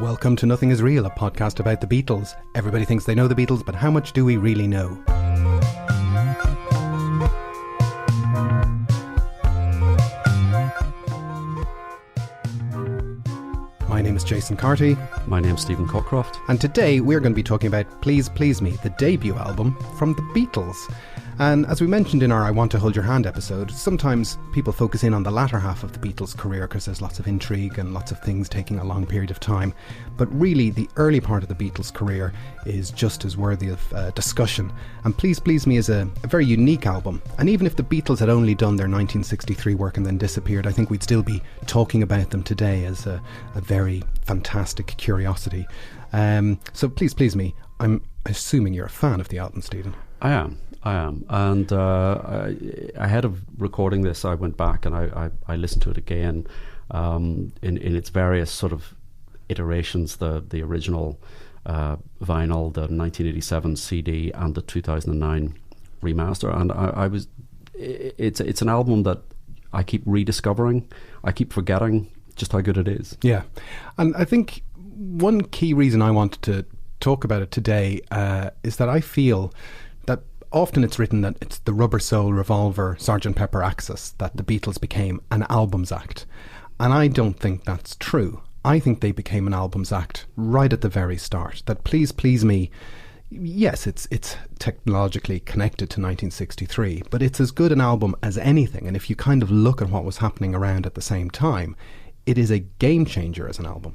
Welcome to Nothing Is Real, a podcast about the Beatles. Everybody thinks they know the Beatles, but how much do we really know? My name is Jason Carty. My name's Stephen Cockcroft. And today we're going to be talking about Please Please Me, the debut album from the Beatles. And as we mentioned in our I Want to Hold Your Hand episode, sometimes people focus in on the latter half of the Beatles' career because there's lots of intrigue and lots of things taking a long period of time. But really, the early part of the Beatles' career is just as worthy of discussion. And Please Please Me is a very unique album. And even if the Beatles had only done their 1963 work and then disappeared, I think we'd still be talking about them today as a very fantastic curiosity. So Please Please Me, I'm assuming you're a fan of the album, Stephen. I am. And ahead of recording this, I went back and I listened to it again in its various sort of iterations, the original vinyl, the 1987 CD, and the 2009 remaster. And it's an album that I keep rediscovering. I keep forgetting just how good it is. Yeah. And I think one key reason I wanted to talk about it today is that I feel that often it's written that it's the Rubber Soul Revolver Sgt.Pepper axis that the Beatles became an albums act. And I don't think that's true. I think they became an albums act right at the very start. That Please Please Me, yes, it's technologically connected to 1963, but it's as good an album as anything. And if you kind of look at what was happening around at the same time, it is a game changer as an album.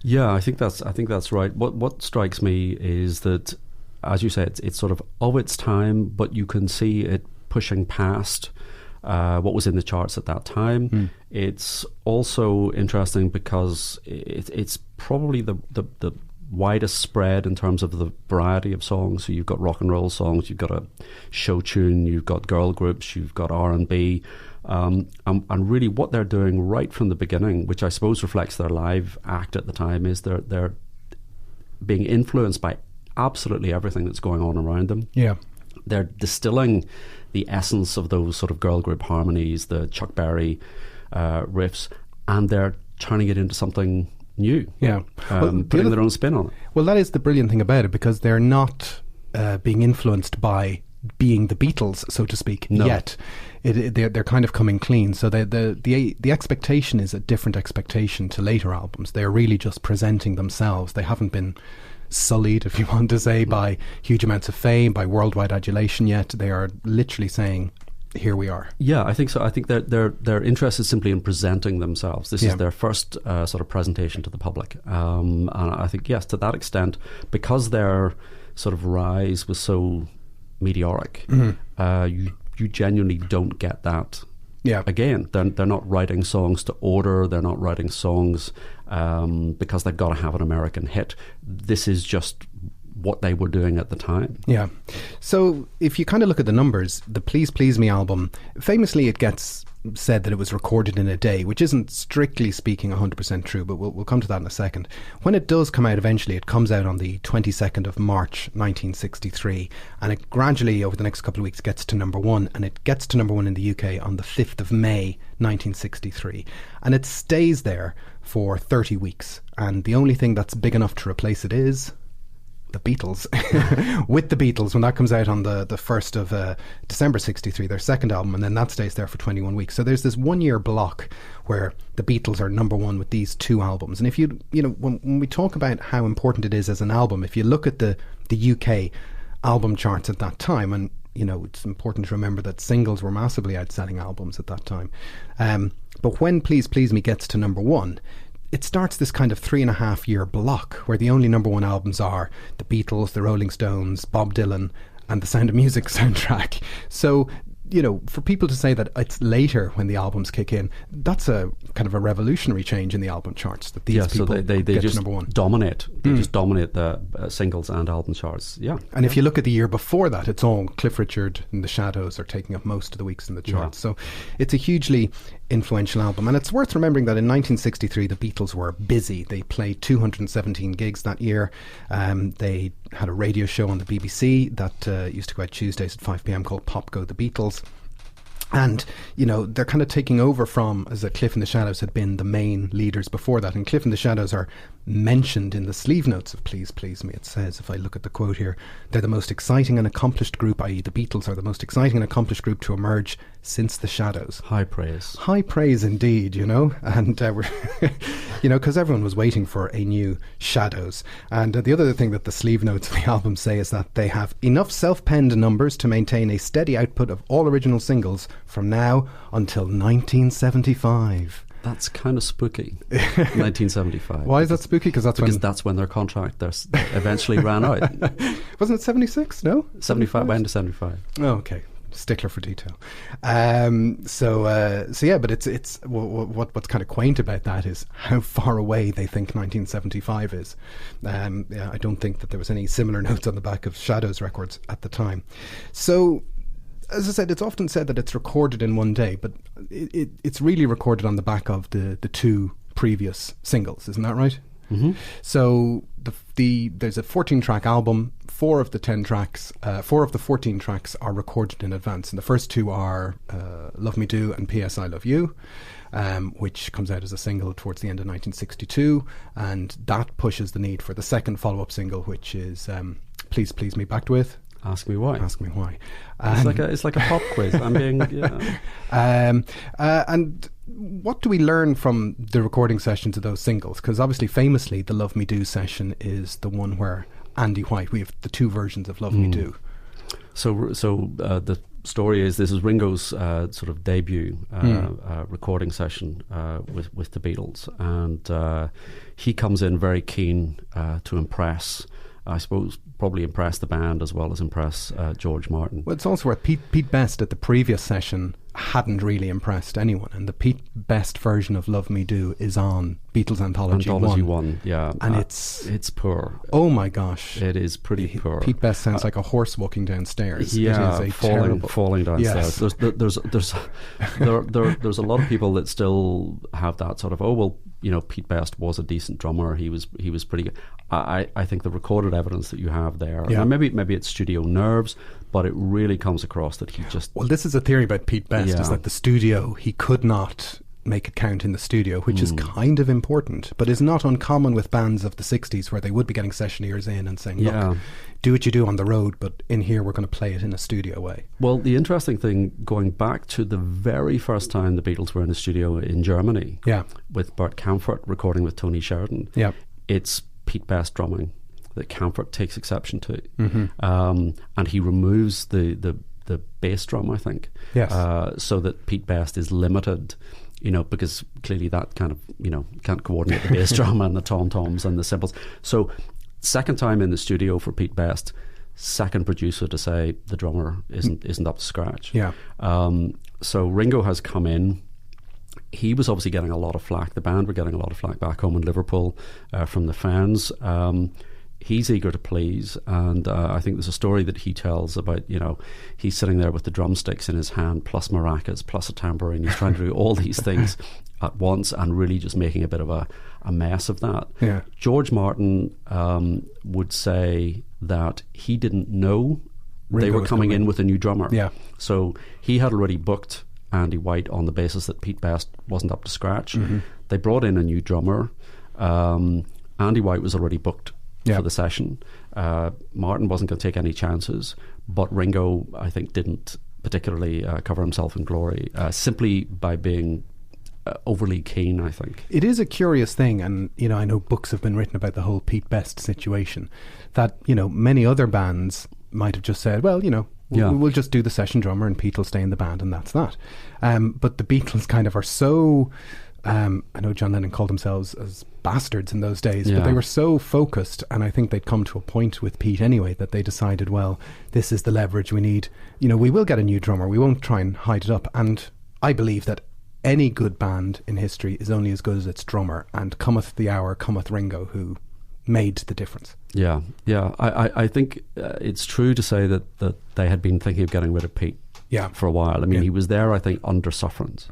Yeah, I think that's right. What strikes me is that, as you said, it's sort of its time, but you can see it pushing past what was in the charts at that time. It's also interesting because it's probably the widest spread in terms of the variety of songs. So you've got rock and roll songs, you've got a show tune, you've got girl groups, you've got R&B. And really what they're doing right from the beginning, which I suppose reflects their live act at the time, is they're being influenced by absolutely everything that's going on around them. Yeah. They're distilling the essence of those sort of girl group harmonies, the Chuck Berry riffs, and they're turning it into something new. Yeah. Putting their own spin on it. Well, that is the brilliant thing about it, because they're not being influenced by being the Beatles, so to speak, yet. They're kind of coming clean. So the expectation is a different expectation to later albums. They're really just presenting themselves. They haven't been sullied, if you want to say, by huge amounts of fame, by worldwide adulation yet. They are literally saying, here we are. Yeah, I think so. I think they're interested simply in presenting themselves. This is their first sort of presentation to the public. And I think, yes, to that extent, because their sort of rise was so meteoric, you genuinely don't get that. Yeah. Again, they're not writing songs to order. They're not writing songs because they've got to have an American hit. This is just what they were doing at the time. Yeah. So if you kind of look at the numbers, the Please Please Me album, famously it gets said that it was recorded in a day, which isn't strictly speaking 100% true, but we'll come to that in a second. When it does come out eventually, it comes out on the 22nd of March 1963, and it gradually over the next couple of weeks gets to number one, and it gets to number one in the UK on the 5th of May 1963, and it stays there for 30 weeks, and the only thing that's big enough to replace it is the Beatles. With the Beatles, when that comes out on the 1st of December 63, their second album, and then that stays there for 21 weeks. So there's this 1 year block where the Beatles are number one with these two albums. And if you know, when we talk about how important it is as an album, if you look at the UK album charts at that time, and you know, it's important to remember that singles were massively outselling albums at that time. But when Please Please Me gets to number one, it starts this kind of 3.5 year block where the only number one albums are the Beatles, the Rolling Stones, Bob Dylan, and the Sound of Music soundtrack. So, you know, for people to say that it's later when the albums kick in, that's a kind of a revolutionary change in the album charts, that these people so they get just to number one. Dominate. They just dominate the singles and album charts. Yeah. And if you look at the year before that, it's all Cliff Richard and the Shadows are taking up most of the weeks in the charts. So it's a hugely influential album. And it's worth remembering that in 1963 the Beatles were busy. They played 217 gigs that year. They had a radio show on the BBC that used to go out Tuesdays at 5 p.m. called Pop Go the Beatles. And, you know, they're kind of taking over from, as Cliff and the Shadows had been the main leaders before that. And Cliff and the Shadows are mentioned in the sleeve notes of Please Please Me. It says, if I look at the quote here, they're the most exciting and accomplished group, i.e. the Beatles are the most exciting and accomplished group to emerge since the Shadows. High praise. High praise indeed, you know. And we're, you know, because everyone was waiting for a new Shadows. And the other thing that the sleeve notes of the album say is that they have enough self-penned numbers to maintain a steady output of all original singles from now until 1975. That's kind of spooky. 1975. Why is that spooky? Because that's when their contract eventually ran out. Wasn't it 76? No, 75. Went to 75. Oh, okay. Stickler for detail. So yeah, but it's what's kind of quaint about that is how far away they think 1975 is. Yeah, I don't think that there was any similar notes on the back of Shadows records at the time. So, as I said, it's often said that it's recorded in one day, but it's really recorded on the back of the two previous singles, isn't that right? Mm-hmm. So there's a 14-track album. 4 of the 14 tracks are recorded in advance, and the first 2 are Love Me Do and P.S. I Love You, which comes out as a single towards the end of 1962, and that pushes the need for the second follow-up single, which is Please Please Me Backed With. Ask Me Why. Ask Me Why. It's like a pop quiz. I'm being... Yeah. And what do we learn from the recording sessions of those singles? Because obviously, famously, the Love Me Do session is the one where Andy White, we have the 2 versions of Love Me Do. So the story is this is Ringo's sort of debut recording session with the Beatles, and he comes in very keen to impress, I suppose, probably impress the band as well as impress George Martin. Well, it's also where Pete Best at the previous session hadn't really impressed anyone, and the Pete Best version of Love Me Do is on Beatles Anthology 1. Yeah, and it's poor. Oh my gosh, it is pretty poor. Pete Best sounds like a horse walking downstairs. Yeah, it is falling downstairs. Yes. There's a lot of people that still have that sort of, oh well, you know, Pete Best was a decent drummer. He was pretty good. I think the recorded evidence that you have there, and maybe it's studio nerves, but it really comes across that he just... Well, this is a theory about Pete Best, is that the studio, he could not make it count in the studio, which is kind of important, but is not uncommon with bands of the 60s where they would be getting sessioneers in and saying, look, do what you do on the road, but in here we're going to play it in a studio way. Well, the interesting thing, going back to the very first time the Beatles were in the studio in Germany, with Bert Kaempfert recording with Tony Sheridan, it's Pete Best drumming that Kaempfert takes exception to, and he removes the bass drum, I think, so that Pete Best is limited, you know, because clearly that kind of, you know, can't coordinate the bass drum and the tom-toms and the cymbals. So second time in the studio for Pete Best, second producer to say the drummer isn't up to scratch. So Ringo has come in. He was obviously getting a lot of flack. The band were getting a lot of flack back home in Liverpool from the fans. He's eager to please, and I think there's a story that he tells about, you know, he's sitting there with the drumsticks in his hand, plus maracas, plus a tambourine. He's trying to do all these things at once and really just making a bit of a mess of that. George Martin would say that he didn't know they were coming in with a new drummer. So he had already booked Andy White on the basis that Pete Best wasn't up to scratch. They brought in a new drummer. Andy White was already booked for the session. Martin wasn't going to take any chances, but Ringo, I think, didn't particularly cover himself in glory, simply by being overly keen, I think. It is a curious thing, and, you know, I know books have been written about the whole Pete Best situation, that, you know, many other bands might have just said, well, you know, we'll just do the session drummer and Pete will stay in the band and that's that. But the Beatles kind of are so... I know John Lennon called themselves as bastards in those days, but they were so focused, and I think they'd come to a point with Pete anyway that they decided, well, this is the leverage we need. You know, we will get a new drummer. We won't try and hide it up. And I believe that any good band in history is only as good as its drummer, and cometh the hour, cometh Ringo, who made the difference. I think it's true to say that they had been thinking of getting rid of Pete for a while. I mean, he was there, I think, under sufferance.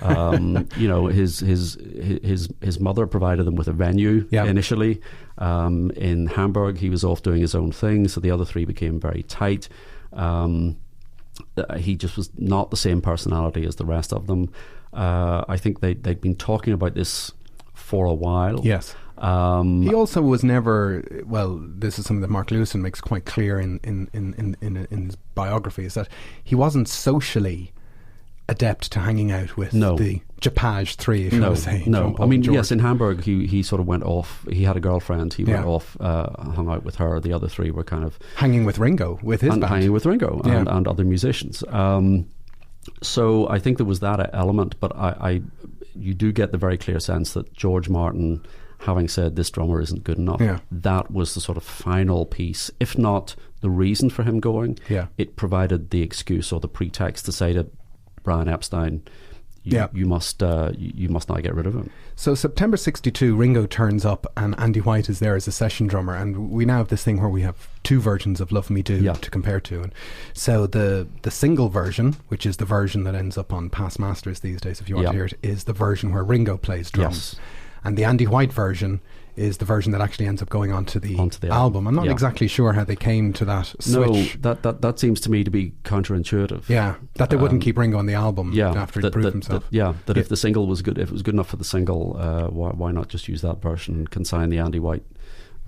You know, his mother provided them with a venue initially. In Hamburg, he was off doing his own thing, so the other three became very tight. he just was not the same personality as the rest of them. I think they'd been talking about this for a while. Yes. He also was never, well, this is something that Mark Lewison makes quite clear in his biography, is that he wasn't socially adept to hanging out with the Japage three, if you want to say. No, I mean, yes, in Hamburg he sort of went off. He had a girlfriend. He went off, hung out with her. The other three were kind of hanging with Ringo, with his band. Hanging with Ringo and other musicians. So I think there was that element, but you do get the very clear sense that George Martin, having said this drummer isn't good enough, that was the sort of final piece, if not the reason for him going. It provided the excuse or the pretext to say to Brian Epstein, you must not get rid of him. So September 62, Ringo turns up and Andy White is there as a session drummer, and we now have this thing where we have two versions of Love Me Do to compare to. And so the single version, which is the version that ends up on Past Masters these days, if you want to hear it, is the version where Ringo plays drums. And the Andy White version is the version that actually ends up going onto the album. I'm not exactly sure how they came to that switch. No, that seems to me to be counterintuitive. Yeah, that they wouldn't keep Ringo on the album after he proved himself. If the single was good, if it was good enough for the single, why not just use that version and consign the Andy White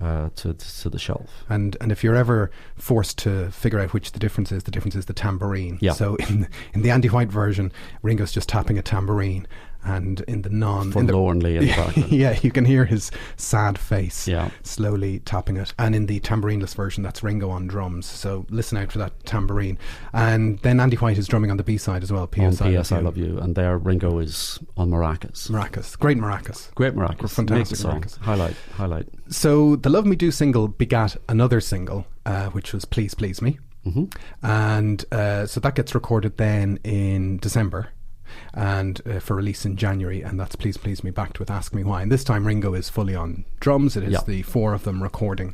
to the shelf? And if you're ever forced to figure out which the difference is the tambourine. So in the Andy White version, Ringo's just tapping a tambourine, and in the forlornly in the background. You can hear his sad face slowly tapping it. And in the tambourineless version, that's Ringo on drums. So listen out for that tambourine. And then Andy White is drumming on the B-side as well, P.S. I Love You. And there Ringo is on maracas. Great maracas. Fantastic maracas. Highlight. So the Love Me Do single begat another single, which was Please Please Me. And so that gets recorded then in December, and for release in January, and that's Please Please Me backed with Ask Me Why. And this time Ringo is fully on drums. It is the four of them recording.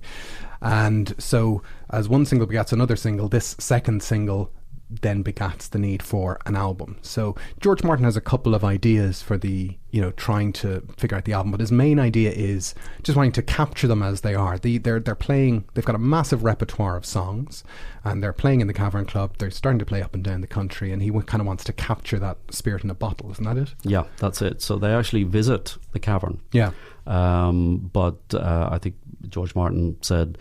And so as one single begats another single, this second single then begats the need for an album. So George Martin has a couple of ideas for the, trying to figure out the album, but his main idea is just wanting to capture them as they are. They're playing, they've got a massive repertoire of songs, and they're playing in the Cavern Club. They're starting to play up and down the country, and he kind of wants to capture that spirit in a bottle. Isn't that it? Yeah, that's it. So they actually visit the Cavern. But I think George Martin said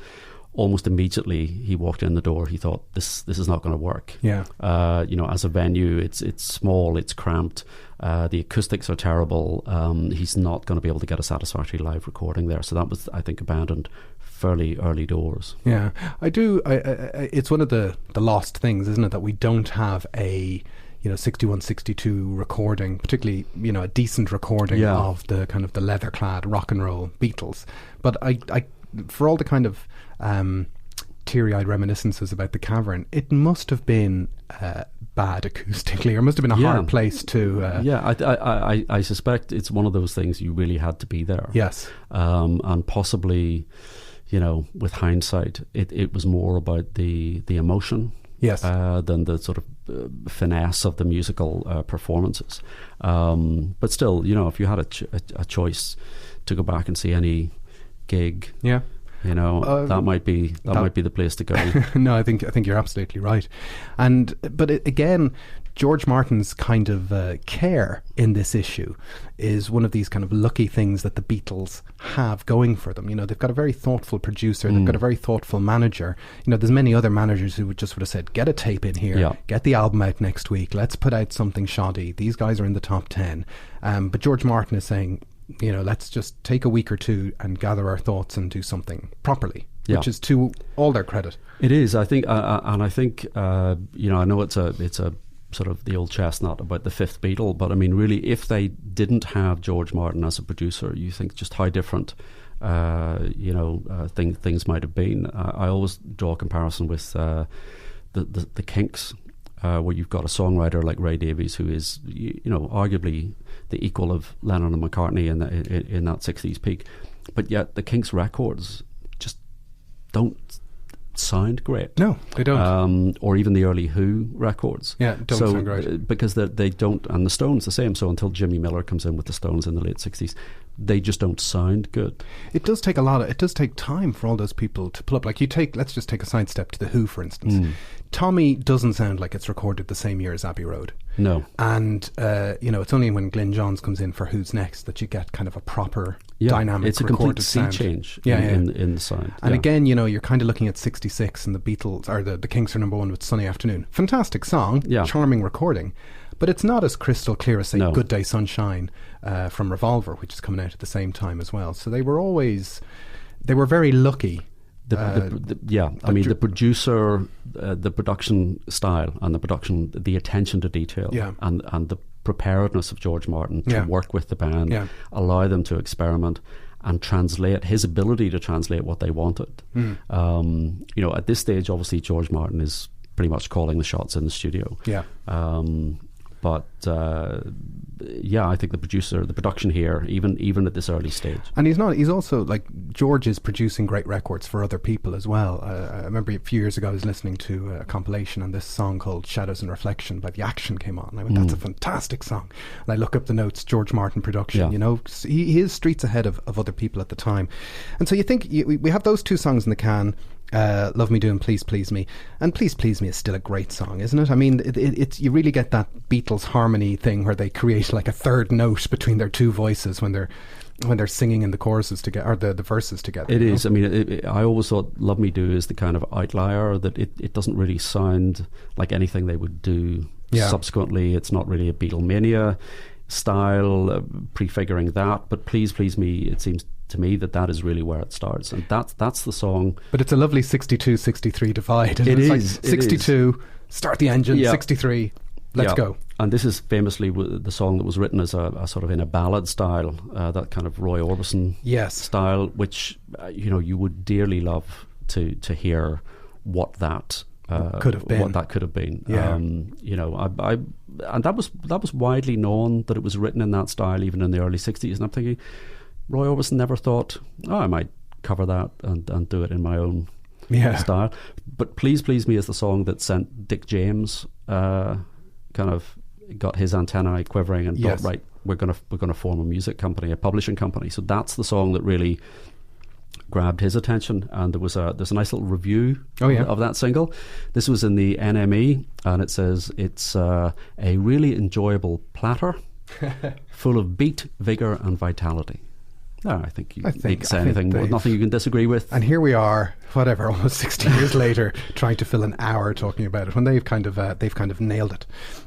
almost immediately he walked in the door, he thought this is not going to work. As a venue, it's small, it's cramped, the acoustics are terrible. He's not going to be able to get a satisfactory live recording there. So that was, I think, abandoned fairly early doors. I do. It's one of the lost things, isn't it, that we don't have a 61, 62 recording, particularly, a decent recording of the kind of the leather-clad rock and roll Beatles. But I for all the kind of teary-eyed reminiscences about the Cavern, it must have been bad acoustically, or must have been a hard place to... I suspect it's one of those things you really had to be there. And possibly, with hindsight, it was more about the emotion than the sort of finesse of the musical performances. But still, if you had a choice to go back and see any gig, that might be the place to go. No, I think you're absolutely right. But again, George Martin's kind of care in this issue is one of these kind of lucky things that the Beatles have going for them. They've got a very thoughtful producer, they've got a very thoughtful manager. There's many other managers who would have said, get a tape in here, get the album out next week, let's put out something shoddy. These guys are in the top 10. But George Martin is saying, let's just take a week or two and gather our thoughts and do something properly, which is to all their credit. It is, I think, and I think, I know it's a sort of the old chestnut about the fifth Beatle, but I mean, really, if they didn't have George Martin as a producer, you think just how different, things might have been. I always draw a comparison with the Kinks, where you've got a songwriter like Ray Davies, who is, arguably the equal of Lennon and McCartney in that 60s peak, but yet the Kinks records just don't sound great. No, they don't. Or even the early Who records. Don't sound great. Because they don't, and the Stones the same. So until Jimmy Miller comes in with the Stones in the late 60s, they just don't sound good. It does take time for all those people to pull up. Like let's just take a sidestep to The Who, for instance. Tommy doesn't sound like it's recorded the same year as Abbey Road. No. And, it's only when Glyn Johns comes in for Who's Next that you get kind of a proper dynamic it's a recorded complete sea sound. change in the sound. And again, you're kind of looking at 66 and the Beatles, or the Kinks are number one with Sunny Afternoon. Fantastic song, charming recording. But it's not as crystal clear as, say, Good Day Sunshine from Revolver, which is coming out at the same time as well. So they were very lucky. The producer, the production style and the attention to detail and the preparedness of George Martin to work with the band, allow them to experiment and translate, his ability to translate what they wanted. At this stage, obviously, George Martin is pretty much calling the shots in the studio. But I think the production here, even at this early stage. And he's also, like, George is producing great records for other people as well. I remember a few years ago I was listening to a compilation and this song called Shadows and Reflection by The Action came on. And I went, that's a fantastic song. And I look up the notes, George Martin production, he is streets ahead of other people at the time. And so you think, we have those two songs in the can, Love Me Do and Please Please Me, and Please Please Me is still a great song, isn't it? I mean, it's you really get that Beatles harmony thing where they create like a third note between their two voices when they're singing in the choruses together, or the verses together. It is. I mean, I always thought Love Me Do is the kind of outlier that it doesn't really sound like anything they would do subsequently. It's not really a Beatlemania style prefiguring that, but Please Please Me, it seems to me that is really where it starts, and that's the song. But it's a lovely 62-63 divide. It is. Like 62, start the engine. 63, let's go. And this is famously the song that was written as a sort of in a ballad style, that kind of Roy Orbison style, which you would dearly love to hear what that could have been. What that could have been. And that was widely known that it was written in that style, even in the early 60s. And I'm thinking, Roy Orbison never thought, I might cover that and do it in my own style. But Please Please Me is the song that sent Dick James kind of got his antennae quivering and thought, right, we're gonna form a music company, a publishing company. So that's the song that really grabbed his attention. And there's a nice little review of that single. This was in the NME, and it says it's a really enjoyable platter full of beat, vigour and vitality. No, I think you can say anything. Nothing you can disagree with. And here we are, almost 60 years later, trying to fill an hour talking about it when they've kind of nailed it.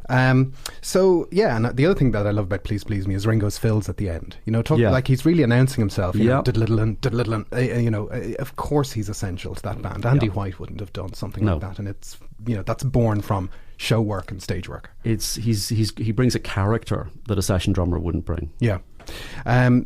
And the other thing that I love about Please Please Me is Ringo's fills at the end. Like he's really announcing himself. Of course he's essential to that band. Andy White wouldn't have done something like that, and it's that's born from show work and stage work. He brings a character that a session drummer wouldn't bring. Yeah.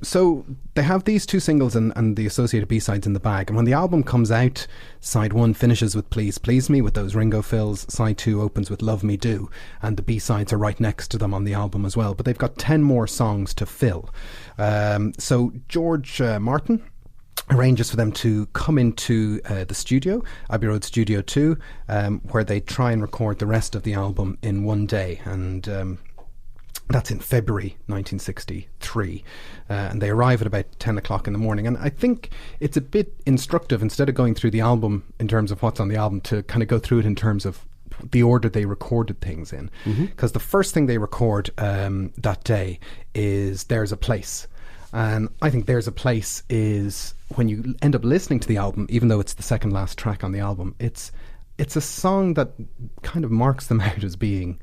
So they have these two singles and the associated B-sides in the bag, and when the album comes out, side 1 finishes with Please Please Me with those Ringo fills, side 2 opens with Love Me Do, and the B-sides are right next to them on the album as well, but they've got 10 more songs to fill. So George Martin arranges for them to come into the studio, Abbey Road Studio 2, where they try and record the rest of the album in one day, and that's in February 1963, and they arrive at about 10 o'clock in the morning. And I think it's a bit instructive, instead of going through the album in terms of what's on the album, to kind of go through it in terms of the order they recorded things in, because the first thing they record that day is There's a Place. And I think There's a Place is, when you end up listening to the album, even though it's the second last track on the album, it's a song that kind of marks them out as being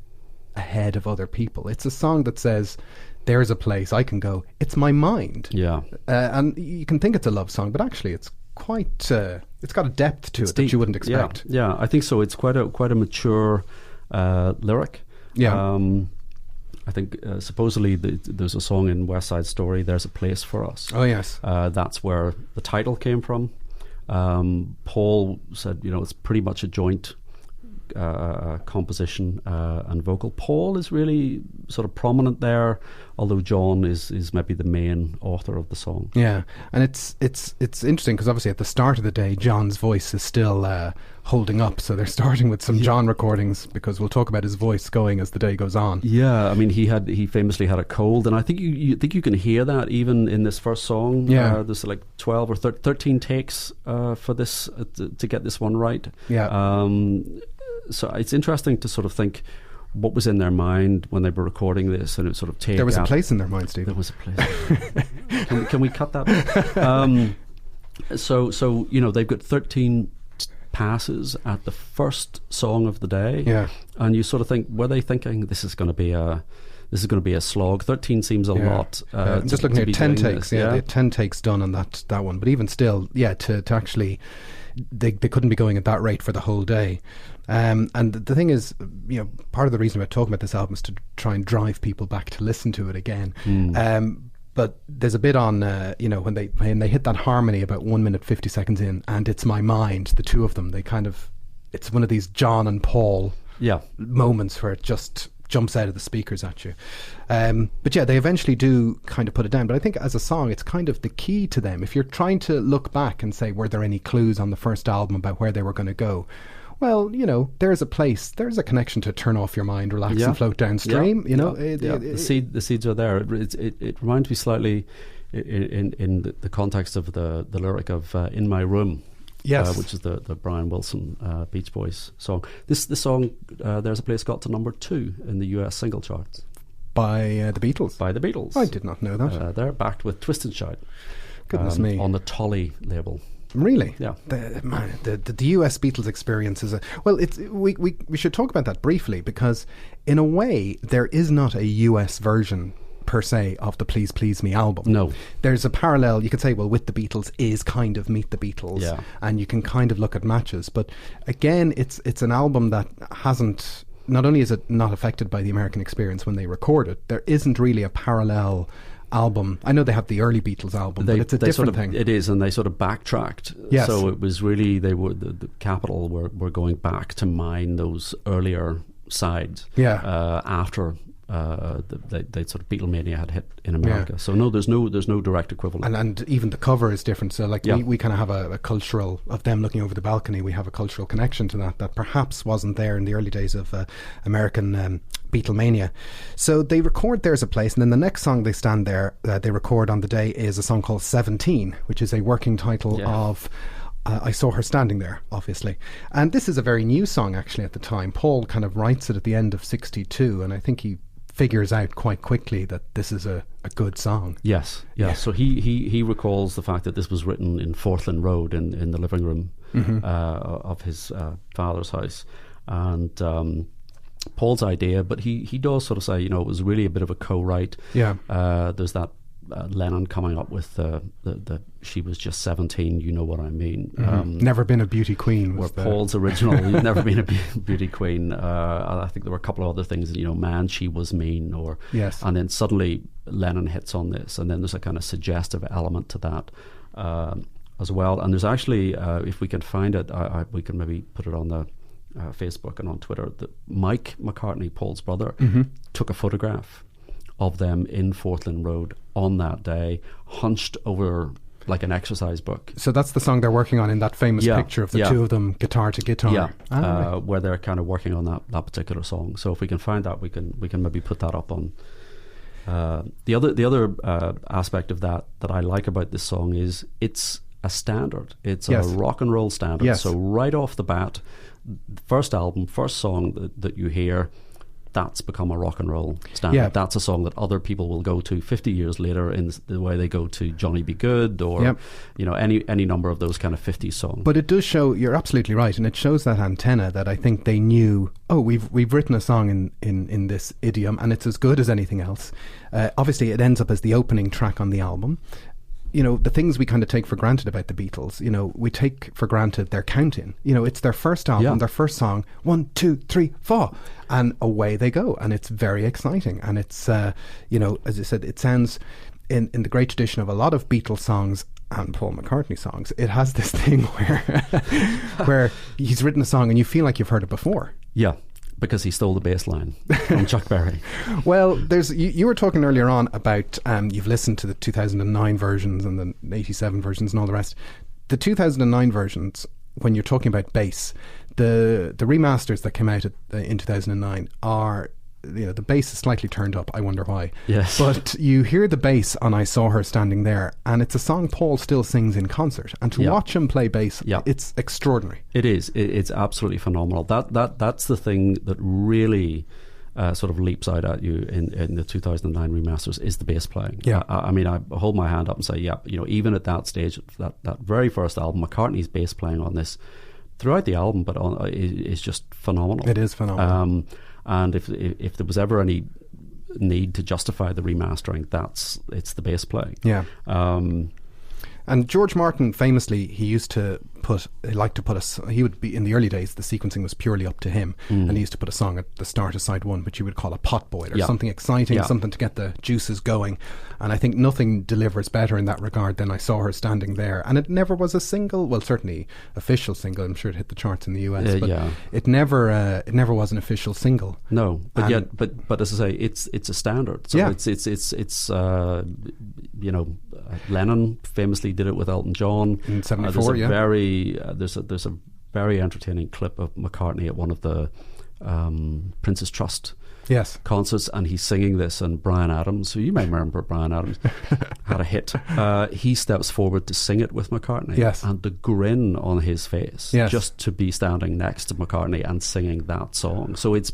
ahead of other people. It's a song that says, there's a place I can go, it's my mind. And you can think it's a love song, but actually it's quite it's got a depth to it that you wouldn't expect. I think so. It's quite a mature lyric. I think supposedly there's a song in West Side Story, There's a Place for Us. Oh yes. That's where the title came from. Paul said, it's pretty much a joint composition and vocal. Paul is really sort of prominent there, although John is maybe the main author of the song. Yeah, and it's interesting because obviously at the start of the day, John's voice is still holding up, so they're starting with some John recordings because we'll talk about his voice going as the day goes on. Yeah, I mean he famously had a cold, and I think you can hear that even in this first song. Yeah, there's like 12 or 13 takes for this to get this one right. Yeah. So it's interesting to sort of think what was in their mind when they were recording this, and it sort of take. There was a place in their mind, Steve. There was a place. Can we cut that? So they've got 13 passes at the first song of the day. Yeah, and you sort of think, were they thinking this is going to be a slog? 13 seems a lot. Just looking at 10 takes. They had 10 takes done on that one, but even still, to actually. They couldn't be going at that rate for the whole day. And the thing is, part of the reason we're talking about this album is to try and drive people back to listen to it again. But there's a bit on, when they hit that harmony about 1 minute 50 seconds in, and It's My Mind, the two of them, it's one of these John and Paul moments where it just jumps out of the speakers at you. But they eventually do kind of put it down. But I think as a song, it's kind of the key to them. If you're trying to look back and say, were there any clues on the first album about where they were going to go? Well, there's a connection to Turn Off Your Mind, Relax and Float Downstream. The seeds are there. It reminds me slightly in the context of the lyric of In My Room. Yes, which is the Brian Wilson Beach Boys song. This song, There's a Place, got to number 2 in the US single charts. By the Beatles? By the Beatles. I did not know that. They're backed with Twist and Shout. Goodness me. On the Tolly label. Really? Yeah. The US Beatles experience is we should talk about that briefly, because in a way there is not a US version per se of the Please Please Me album. No. There's a parallel, you could say, with the Beatles is kind of Meet the Beatles, and you can kind of look at matches, but again it's an album that hasn't, not only is it not affected by the American experience when they record it, there isn't really a parallel album. I know they have the early Beatles album, but it's a different thing. It is, and they sort of backtracked. Yes. So it was really, the Capitol were going back to mine those earlier sides after they sort of Beatlemania had hit in America. So no, there's no direct equivalent. And even the cover is different. So we kind of have a cultural, of them looking over the balcony, we have a cultural connection to that perhaps wasn't there in the early days of American Beatlemania. So they record There's a Place, and then the next song they record on the day is a song called 17, which is a working title of I Saw Her Standing There, obviously. And this is a very new song actually at the time. Paul kind of writes it at the end of 62, and I think he figures out quite quickly that this is a good song. Yes. So he recalls the fact that this was written in Forthlin Road in the living room of his father's house, and Paul's idea, but he does sort of say, it was really a bit of a co-write. There's that Lennon coming up with the She Was Just 17, You Know What I Mean. Never Been a Beauty Queen was Paul's original. You've never been a beauty queen. I think there were a couple of other things, Man, She Was Mean, and then suddenly Lennon hits on this, and then there's a kind of suggestive element to that as well. And there's actually, if we can find it, we can maybe put it on the Facebook and on Twitter, that Mike McCartney, Paul's brother, took a photograph of them in Forthlin Road on that day, hunched over like an exercise book. So that's the song they're working on in that famous picture of the two of them guitar to guitar. Where they're kind of working on that particular song. So if we can find that, we can maybe put that up on. The other aspect of that I like about this song is it's a standard. It's a rock and roll standard. Yes. So right off the bat, first song that you hear, that's become a rock and roll standard. That's a song that other people will go to 50 years later in the way they go to Johnny Be Good or any number of those kind of 50s songs. But it does show, you're absolutely right, and it shows that antenna that I think they knew, we've written a song in this idiom and it's as good as anything else. Obviously it ends up as the opening track on the album. The things we kind of take for granted about the Beatles, we take for granted their counting. It's their first album, their first song, 1, 2, 3, 4, and away they go. And it's very exciting. And it's, as I said, it sounds in the great tradition of a lot of Beatles songs, and Paul McCartney songs, it has this thing where he's written a song and you feel like you've heard it before. Yeah, because he stole the bass line from Chuck Berry. Well, you were talking earlier on about you've listened to the 2009 versions and the 87 versions and all the rest. The 2009 versions, when you're talking about bass, the remasters that came out in 2009 are, the bass is slightly turned up. I wonder why. Yes. But you hear the bass on I Saw Her Standing There, and it's a song Paul still sings in concert. And to watch him play bass, it's extraordinary. It is. It's absolutely phenomenal. That's the thing that really sort of leaps out at you in the 2009 remasters is the bass playing. Yeah. I mean, I hold my hand up and say, even at that stage, that very first album, McCartney's bass playing on this throughout the album, but is just phenomenal. It is phenomenal. And if there was ever any need to justify the remastering, it's the bass playing. Yeah. And George Martin, famously, he would be, in the early days, the sequencing was purely up to him, and he used to put a song at the start of side one, which you would call a pot boil, or something exciting, something to get the juices going. And I think nothing delivers better in that regard than I Saw Her Standing There. And it never was a single, well, certainly official single. I'm sure it hit the charts in the US, but it never was an official single. No, but as I say, it's a standard. So it's Lennon famously did it with Elton John in '74. There's a very entertaining clip of McCartney at one of the Prince's Trust concerts, and he's singing this, and Bryan Adams, who you may remember, Bryan Adams had a hit. He steps forward to sing it with McCartney, and the grin on his face just to be standing next to McCartney and singing that song. So it's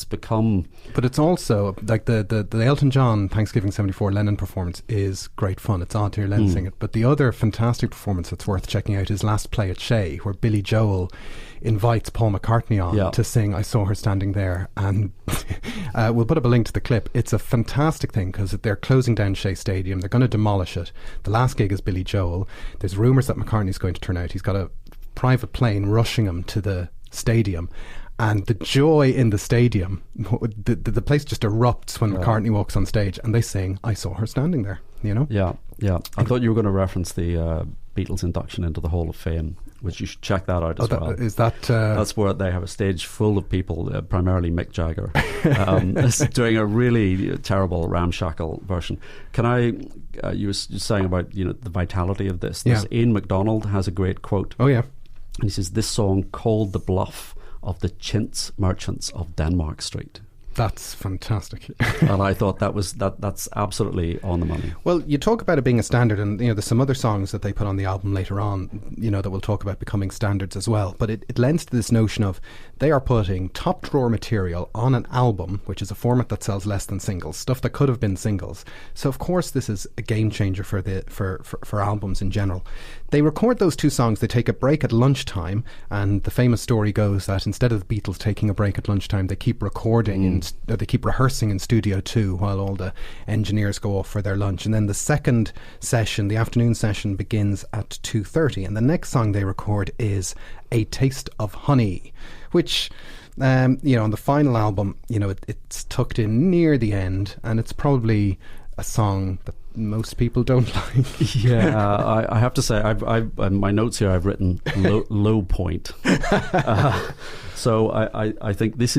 become. But it's also like the Elton John Thanksgiving '74 Lennon performance is great fun. It's odd to hear Lennon sing it, but the other fantastic performance that's worth checking out is Last Play at Shea, where Billy Joel invites Paul McCartney on to sing I Saw Her Standing There, and we'll put up a link to the clip. It's a fantastic thing because they're closing down Shea Stadium. They're going to demolish it. The last gig is Billy Joel. There's rumours that McCartney's going to turn out. He's got a private plane rushing him to the stadium, and the joy in the stadium, the place just erupts when McCartney walks on stage and they sing I Saw Her Standing There, Yeah. I thought you were going to reference the Beatles induction into the Hall of Fame, which you should check that out as well. Is that that's where they have a stage full of people, primarily Mick Jagger, doing a really terrible ramshackle version. Can I? You were saying about the vitality of this. Ian MacDonald has a great quote. Oh yeah, and he says this song called the bluff of the chintz merchants of Denmark Street. That's fantastic. And I thought that's absolutely on the money. Well, you talk about it being a standard, and there's some other songs that they put on the album later on, that we'll talk about becoming standards as well. But it lends to this notion of they are putting top drawer material on an album, which is a format that sells less than singles, stuff that could have been singles. So of course this is a game changer for albums in general. They record those two songs, they take a break at lunchtime, and the famous story goes that instead of the Beatles taking a break at lunchtime, they keep recording they keep rehearsing in Studio 2 while all the engineers go off for their lunch. And then the second session, the afternoon session, begins at 2:30, and the next song they record is A Taste of Honey, which on the final album, it's tucked in near the end, and it's probably a song that most people don't like. I have to say, I've in my notes here I've written low point. So I think this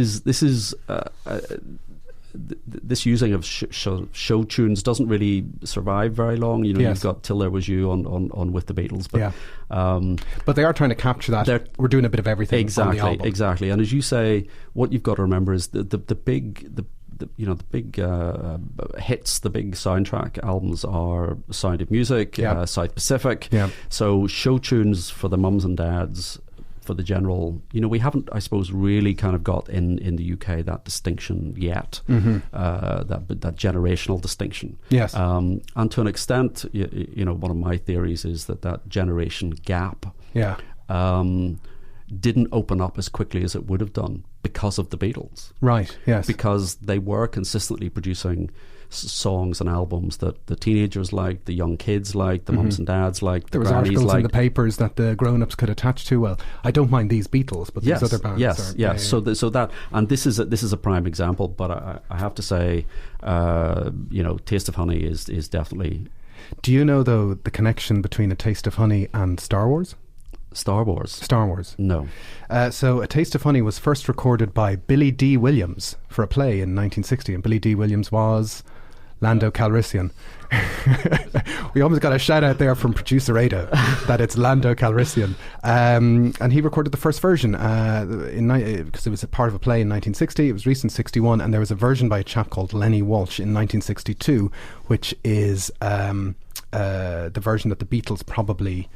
using of show tunes doesn't really survive very long. You've got Till There Was You on With the Beatles, but they are trying to capture that. We're doing a bit of everything. Exactly, on the album. exactly. And as you say, what you've got to remember is the big hits, the big soundtrack albums are Sound of Music, South Pacific. Yeah. So show tunes for the mums and dads, for the general, we haven't, I suppose, really kind of got in the UK that distinction yet, that generational distinction. Yes. And to an extent, one of my theories is that generation gap didn't open up as quickly as it would have done because of the Beatles. Right, yes. Because they were consistently producing songs and albums that the teenagers liked, the young kids liked, the mums and dads liked, there was articles in the papers that the grown-ups could attach to. Well, I don't mind these Beatles, but these other bands Yes. So that, and this is a prime example, but I have to say, Taste of Honey is definitely Do you know, though, the connection between A Taste of Honey and Star Wars? Star Wars? Star Wars. No. So A Taste of Honey was first recorded by Billy D. Williams for a play in 1960, and Billy D. Williams was Lando Calrissian. We almost got a shout out there from producer Ada that it's Lando Calrissian. And he recorded the first version because it was a part of a play in 1960. It was released in 61, and there was a version by a chap called Lenny Walsh in 1962, which is the version that the Beatles probably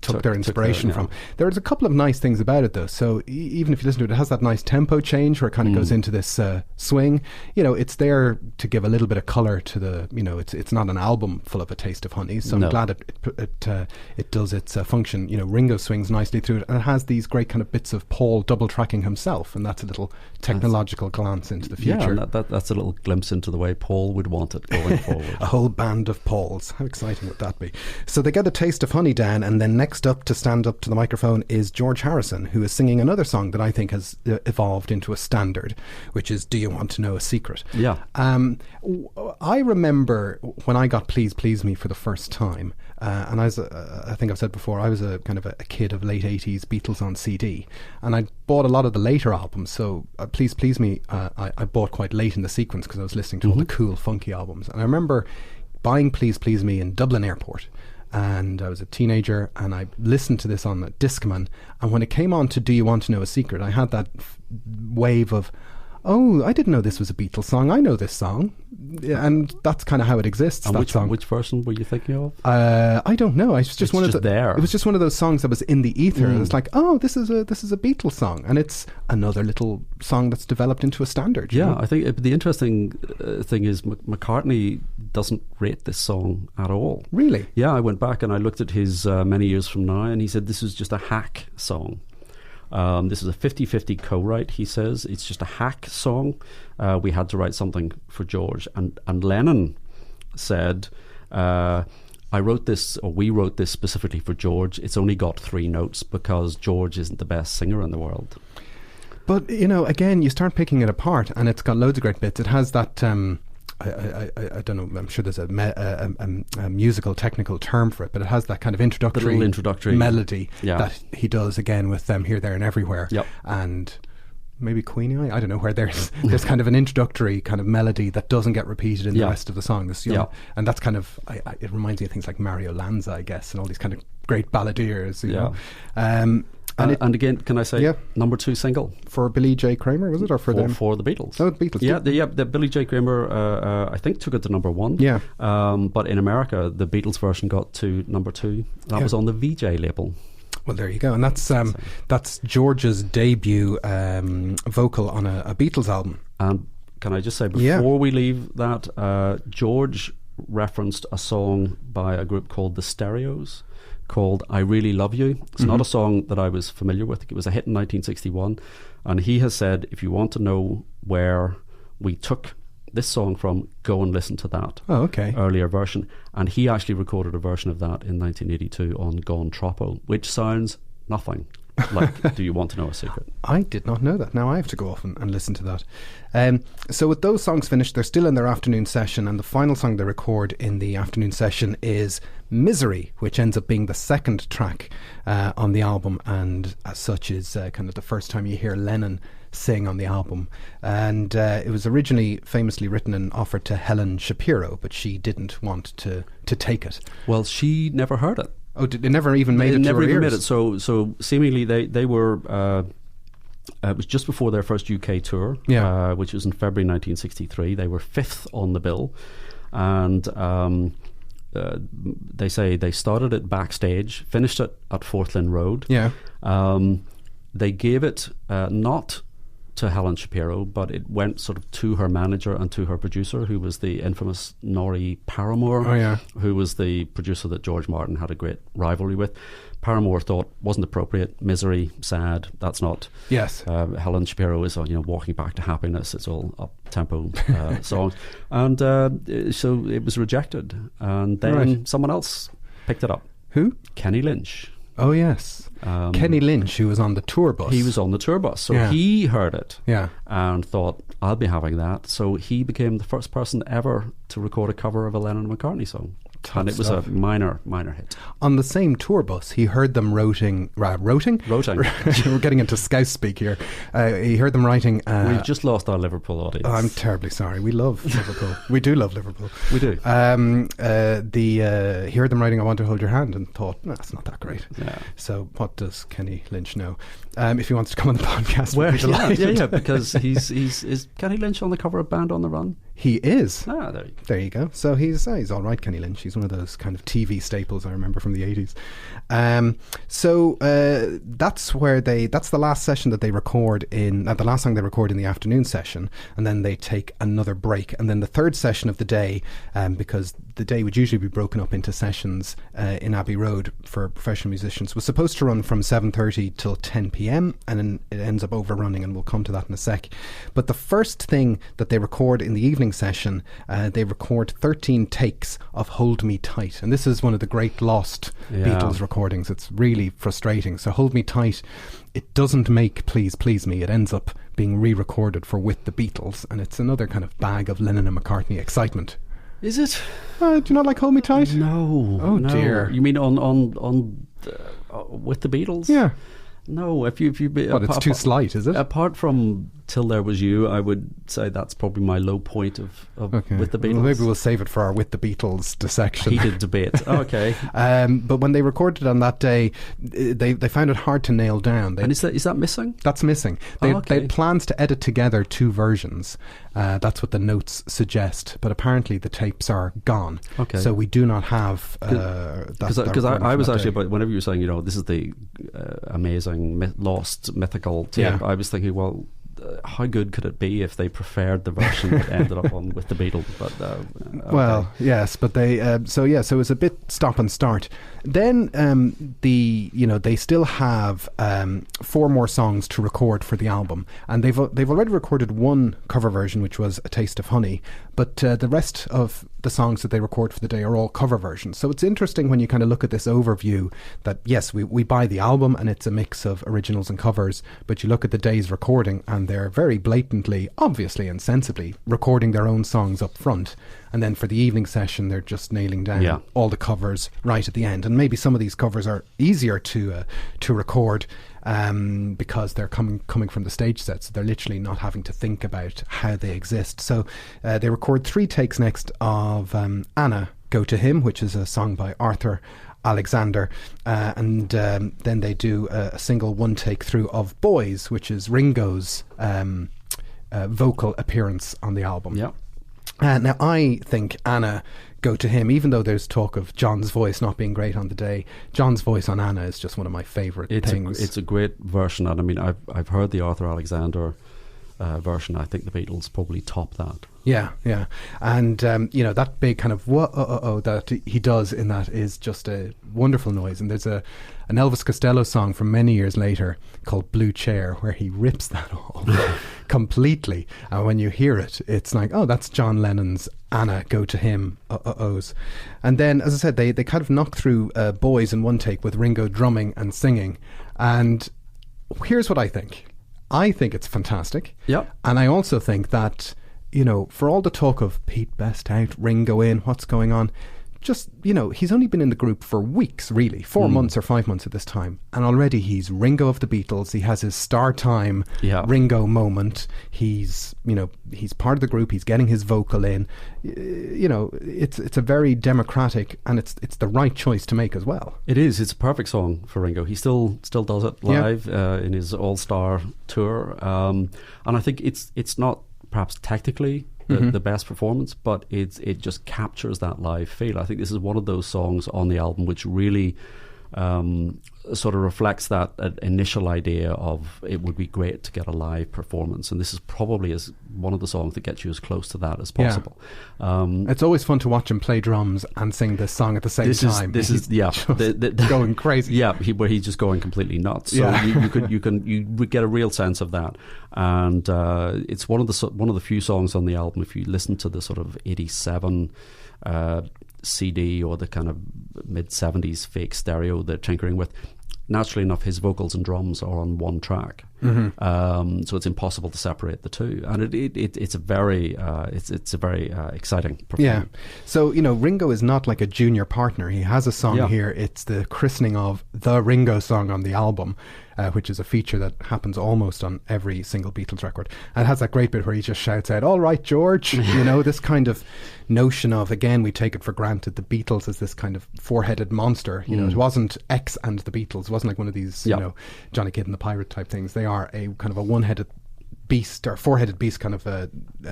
took their inspiration from. There's a couple of nice things about it, though. So even if you listen to it, it has that nice tempo change where it kind of goes into this swing. You know, it's there to give a little bit of colour to the, you know, it's not an album full of A Taste of Honey. So I'm glad it does its function. You know, Ringo swings nicely through it, and it has these great kind of bits of Paul double tracking himself, and that's a little technological glance into the future. Yeah, and that's a little glimpse into the way Paul would want it going forward. A whole band of Pauls. How exciting would that be? So they get A Taste of Honey down, and then next up to stand up to the microphone is George Harrison, who is singing another song that I think has evolved into a standard, which is Do You Want to Know a Secret? Yeah. I remember when I got Please Please Me for the first time, and I think I've said before, I was a kind of a kid of late 80s Beatles on CD, and I bought a lot of the later albums, so Please Please Me I bought quite late in the sequence because I was listening to all the cool funky albums. And I remember buying Please Please Me in Dublin Airport, and I was a teenager, and I listened to this on the Discman, and when it came on to Do You Want to Know a Secret, I had that wave of, oh, I didn't know this was a Beatles song. I know this song. And that's kind of how it exists. And that which, song. which version were you thinking of? I don't know. It was just one of those songs that was in the ether. And it's like, oh, this is a Beatles song, and it's another little song that's developed into a standard. You know? I think the interesting thing is McCartney doesn't rate this song at all. Really? Yeah, I went back and I looked at his Many Years From Now, and he said this is just a hack song. This is a 50-50 co-write, he says. It's just a hack song. We had to write something for George. And Lennon said, we wrote this specifically for George. It's only got 3 notes because George isn't the best singer in the world. But, you know, again, you start picking it apart, and it's got loads of great bits. It has that... I don't know, I'm sure there's a musical technical term for it, but it has that kind of introductory melody that he does again with them Here, There and Everywhere. Yep. And maybe Queenie Eye, I don't know, where there's kind of an introductory kind of melody that doesn't get repeated in the rest of the song. And that's kind of, it reminds me of things like Mario Lanza, I guess, and all these kind of great balladeers, you know. And again, can I say number 2 single for Billy J. Kramer, was it, or for them? For the Beatles? Oh, the Beatles. The Billy J. Kramer, I think took it to number 1. Yeah. But in America, the Beatles version got to number 2. That was on the VJ label. Well, there you go, and that's George's debut vocal on a Beatles album. And can I just say before we leave that, George referenced a song by a group called the Stereos, called I Really Love You. It's not a song that I was familiar with. It was a hit in 1961, and he has said, if you want to know where we took this song from, go and listen to that earlier version. And he actually recorded a version of that in 1982 on Gone Troppo, which sounds nothing like Do You Want to Know a Secret? I did not know that. Now I have to go off and listen to that. So with those songs finished, they're still in their afternoon session, and the final song they record in the afternoon session is Misery, which ends up being the second track on the album, and as such is kind of the first time you hear Lennon sing on the album. And it was originally famously written and offered to Helen Shapiro, but she didn't want to take it. Well, she never heard it. Oh, it never even made it to her ears? So seemingly they were... it was just before their first UK tour, which was in February 1963. They were 5th on the bill, and they say they started it backstage, finished it at Fourth Lynn Road. Yeah. They gave it not to Helen Shapiro, but it went sort of to her manager and to her producer, who was the infamous Norrie Paramore, who was the producer that George Martin had a great rivalry with. Paramore thought wasn't appropriate, misery, sad, that's not. Yes. Helen Shapiro is walking back to happiness, it's all up-tempo songs. And so it was rejected. And then someone else picked it up. Who? Kenny Lynch. Oh, yes. Kenny Lynch, who was on the tour bus. He was on the tour bus, so he heard it and thought, I'll be having that. So he became the first person ever to record a cover of a Lennon and McCartney song. And it was a minor hit. On the same tour bus, he heard them roting. We're getting into Scouse speak here. He heard them writing. We've just lost our Liverpool audience. I'm terribly sorry. We love Liverpool. We do love Liverpool. We do. He heard them writing "I Want to Hold Your Hand" and thought, no, it's not that great. Yeah. So what does Kenny Lynch know? If he wants to come on the podcast, because is Kenny Lynch on the cover of Band on the Run? He is. There you go. So he's all right, Kenny Lynch. He's one of those kind of TV staples I remember from the 80s. That's the last session that they record in, the last song they record in the afternoon session, and then they take another break. And then the third session of the day, because the day would usually be broken up into sessions in Abbey Road for professional musicians, was supposed to run from 7:30 till 10 p.m, and then it ends up overrunning, and we'll come to that in a sec. But the first thing that they record in the evening session, they record 13 takes of Hold Me Tight, and this is one of the great lost Beatles recordings. It's really frustrating. So Hold Me Tight, it doesn't make Please Please Me. It ends up being re-recorded for With the Beatles, and it's another kind of bag of Lennon and McCartney excitement. Is it? Do you not like Hold Me Tight? No. Oh no. dear. You mean on With the Beatles? Yeah. No, if you it's too slight, is it? Apart from Till There Was You, I would say that's probably my low point of With the Beatles. Well, maybe we'll save it for our With the Beatles dissection. Heated debate. Okay. But when they recorded on that day, they found it hard to nail down. And is that missing? That's missing. They had plans to edit together two versions. That's what the notes suggest. But apparently the tapes are gone. Okay. So we do not have that. Because I was actually, but whenever you were saying, this is the amazing lost mythical tape, I was thinking, well, how good could it be if they preferred the version that ended up on With the Beatles? But okay. Well, yes, but they so it was a bit stop and start. Then they still have 4 more songs to record for the album, and they've already recorded one cover version, which was A Taste of Honey, but the rest of the songs that they record for the day are all cover versions. So it's interesting when you kind of look at this overview that yes, we buy the album and it's a mix of originals and covers, but you look at the day's recording and they're very blatantly, obviously and sensibly recording their own songs up front, and then for the evening session they're just nailing down all the covers right at the end. And maybe some of these covers are easier to record because they're coming from the stage set, so they're literally not having to think about how they exist. So they record 3 takes next of Anna, Go to Him, which is a song by Arthur Alexander, and then they do a single one take through of Boys, which is Ringo's vocal appearance on the album. Now I think Anna, Go to Him, even though there's talk of John's voice not being great on the day, John's voice on Anna is just one of my favourite things. It's a great version, and I mean I've heard the Arthur Alexander version. I think the Beatles probably top that. Yeah, and that big kind of whoa that he does in that is just a wonderful noise. And there's an Elvis Costello song from many years later called Blue Chair where he rips that off completely, and when you hear it, it's like, oh, that's John Lennon's Anna, Go to Him, ohs. And then, as I said, they kind of knock through Boys in one take with Ringo drumming and singing. And here's what I think. I think it's fantastic. And I also think that, for all the talk of Pete Best out, Ringo in, what's going on, just, he's only been in the group for weeks, really, 4 months or 5 months at this time, and already he's Ringo of the Beatles. He has his star time Ringo moment. He's part of the group. He's getting his vocal in. It's a very democratic, and it's the right choice to make as well. It is. It's a perfect song for Ringo. He still does it live in his all-star tour, and I think it's not perhaps technically the best performance, but it just captures that live feel. I think this is one of those songs on the album which really sort of reflects that initial idea of it would be great to get a live performance, and this is probably one of the songs that gets you as close to that as possible. It's always fun to watch him play drums and sing this song at the same time. This is going crazy. Where he's just going completely nuts. So you would get a real sense of that, and it's one of the few songs on the album. If you listen to the sort of 87 CD or the kind of mid-70s fake stereo they're tinkering with, naturally enough, his vocals and drums are on one track. So it's impossible to separate the two, and it's a very exciting performance. Yeah. So Ringo is not like a junior partner. He has a song here. It's the christening of the Ringo song on the album, which is a feature that happens almost on every single Beatles record. And it has that great bit where he just shouts out, "All right, George." This kind of notion of, again, we take it for granted the Beatles as this kind of four-headed monster. It wasn't X and the Beatles. It wasn't like one of these Johnny Kidd and the Pirate type things. They are a kind of a one-headed beast or four-headed beast, kind of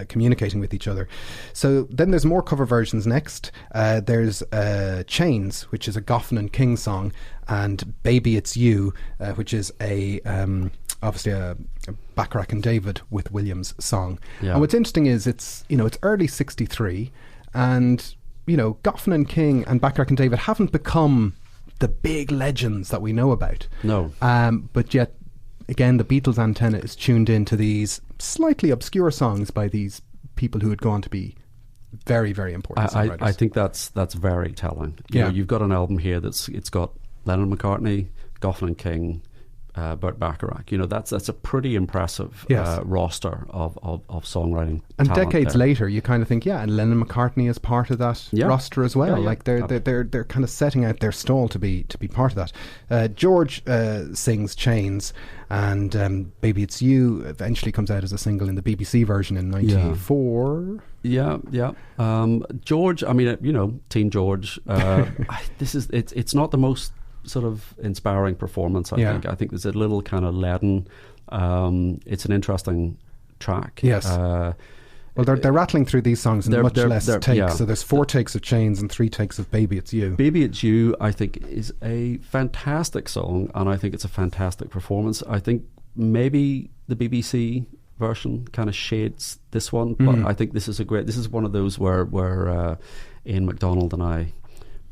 communicating with each other. So then there's more cover versions next. There's Chains, which is a Goffin and King song, and Baby It's You, which is obviously a Bacharach and David with Williams song. And what's interesting is it's early 63, and Goffin and King and Bacharach and David haven't become the big legends that we know about. No. But yet, again, the Beatles antenna is tuned into these slightly obscure songs by these people who would go on to be very, very important songwriters. I think that's very telling. You've got an album here it's got Lennon, McCartney, Goffin and King, Burt Bacharach. That's a pretty impressive roster of songwriting. And talent decades there. later, you kind of think, and Lennon McCartney is part of that roster as well. Like they're kind of setting out their stall to be part of that. George sings Chains, and Baby It's You eventually comes out as a single in the BBC version in '94. George, Teen George. It's not the most sort of inspiring performance. I think there's a little kind of leaden. It's an interesting track. Yes. Well, they're rattling through these songs in much less takes. Yeah. So there's 4 takes of Chains and 3 takes of Baby It's You. Baby It's You, I think, is a fantastic song, and I think it's a fantastic performance. I think maybe the BBC version kind of shades this one, but I think this is one of those where Ian MacDonald and I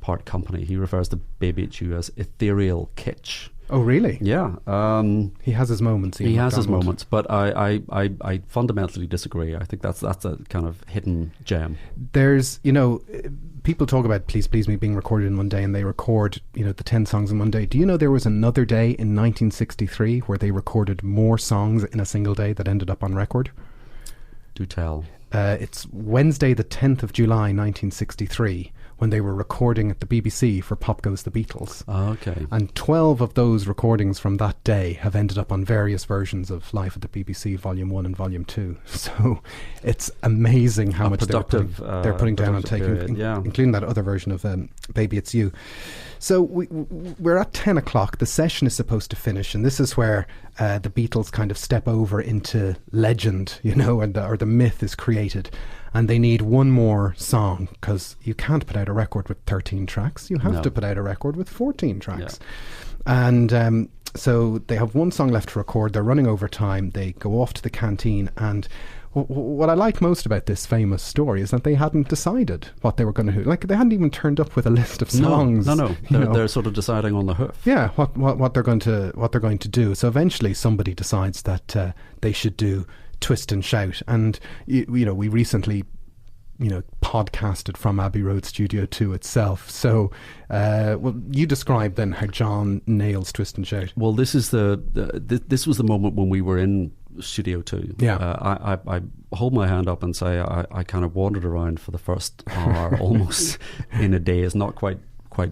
part company. He refers to Baby It's You as ethereal kitsch. Oh, really? Yeah. He has his moments. He has his moments, but I fundamentally disagree. I think that's a kind of hidden gem. There's, people talk about Please Please Me being recorded in one day, and they record, the 10 songs in one day. Do you know there was another day in 1963 where they recorded more songs in a single day that ended up on record? Do tell. It's Wednesday the 10th of July 1963 when they were recording at the BBC for Pop Goes the Beatles. Oh, okay. And 12 of those recordings from that day have ended up on various versions of Live at the BBC Volume 1 and Volume 2. So it's amazing how much they're putting down on taking, including that other version of Baby It's You. So we're at 10 o'clock. The session is supposed to finish, and this is where the Beatles kind of step over into legend, or the myth is created. And they need one more song, because you can't put out a record with 13 tracks. You have to put out a record with 14 tracks. Yeah. And so they have one song left to record. They're running over time. They go off to the canteen, and what I like most about this famous story is that they hadn't decided what they were going to do. Like, they hadn't even turned up with a list of songs. No. They're sort of deciding on the hoof. Yeah, what they're going to do. So eventually somebody decides that they should do Twist and Shout. And we recently podcasted from Abbey Road Studio 2 itself. So you describe then how John nails Twist and Shout. Well, this is this was the moment when we were in Studio 2. I hold my hand up and say I kind of wandered around for the first hour almost in a daze, not quite